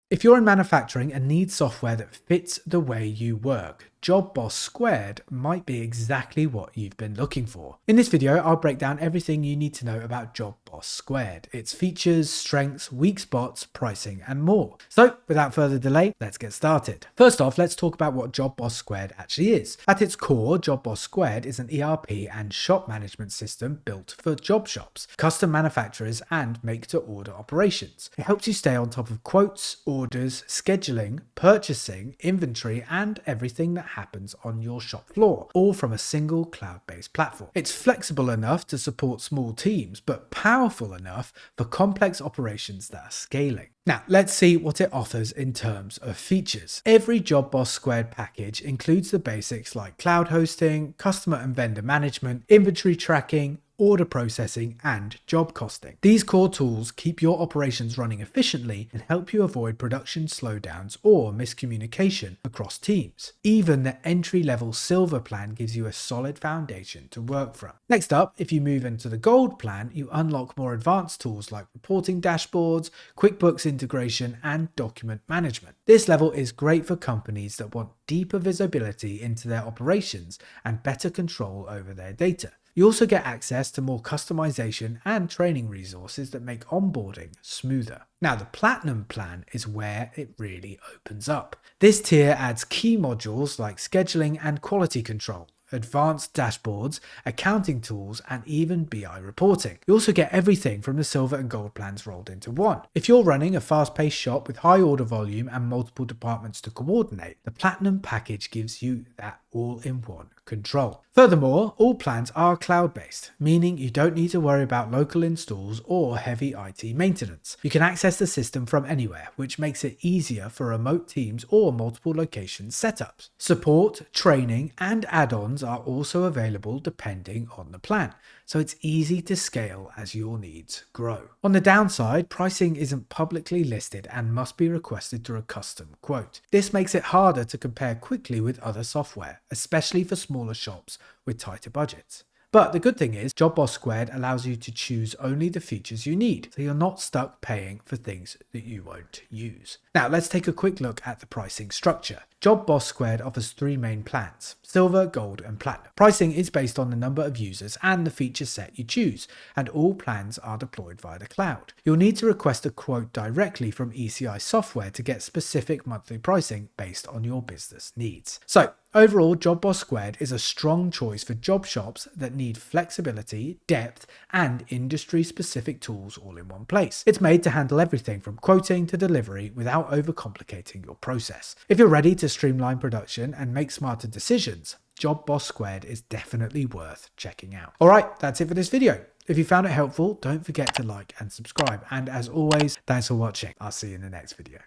If you're in manufacturing and need software that fits the way you work, JobBOSS2 might be exactly what you've been looking for. In this video, I'll break down everything you need to know about JobBOSS2, its features, strengths, weak spots, pricing, and more. So, without further delay, let's get started. First off, let's talk about what JobBOSS2 actually is. At its core, JobBOSS2 is an ERP and shop management system built for job shops, custom manufacturers, and make-to-order operations. It helps you stay on top of quotes, orders, scheduling, purchasing, inventory, and everything that happens on your shop floor, all from a single cloud-based platform. It's flexible enough to support small teams, but powerful enough for complex operations that are scaling. Now, let's see what it offers in terms of features. Every JobBOSS2 package includes the basics like cloud hosting, customer and vendor management, inventory tracking, order processing, and job costing. These core tools keep your operations running efficiently and help you avoid production slowdowns or miscommunication across teams. Even the entry-level Silver plan gives you a solid foundation to work from. Next up, if you move into the Gold plan, you unlock more advanced tools like reporting dashboards, QuickBooks integration, and document management. This level is great for companies that want deeper visibility into their operations and better control over their data. You also get access to more customization and training resources that make onboarding smoother. Now, the Platinum plan is where it really opens up. This tier adds key modules like scheduling and quality control, advanced dashboards, accounting tools, and even BI reporting. You also get everything from the Silver and Gold plans rolled into one. If you're running a fast-paced shop with high order volume and multiple departments to coordinate, the Platinum package gives you that all-in-one control. Furthermore, all plans are cloud-based, meaning you don't need to worry about local installs or heavy IT maintenance. You can access the system from anywhere, which makes it easier for remote teams or multiple location setups. Support, training, and add-ons are also available depending on the plan, so it's easy to scale as your needs grow. On the downside, pricing isn't publicly listed and must be requested through a custom quote. This makes it harder to compare quickly with other software, especially for smaller shops with tighter budgets. But the good thing is, JobBOSS2 allows you to choose only the features you need, so you're not stuck paying for things that you won't use. Now, let's take a quick look at the pricing structure. JobBOSS2 offers three main plans: Silver, Gold, and Platinum. Pricing is based on the number of users and the feature set you choose, and all plans are deployed via the cloud. You'll need to request a quote directly from ECI software to get specific monthly pricing based on your business needs. So, overall, JobBOSS2 is a strong choice for job shops that need flexibility, depth, and industry-specific tools all in one place. It's made to handle everything from quoting to delivery without overcomplicating your process. If you're ready to streamline production and make smarter decisions, JobBOSS2 is definitely worth checking out. Alright, that's it for this video. If you found it helpful, don't forget to like and subscribe. And as always, thanks for watching. I'll see you in the next video.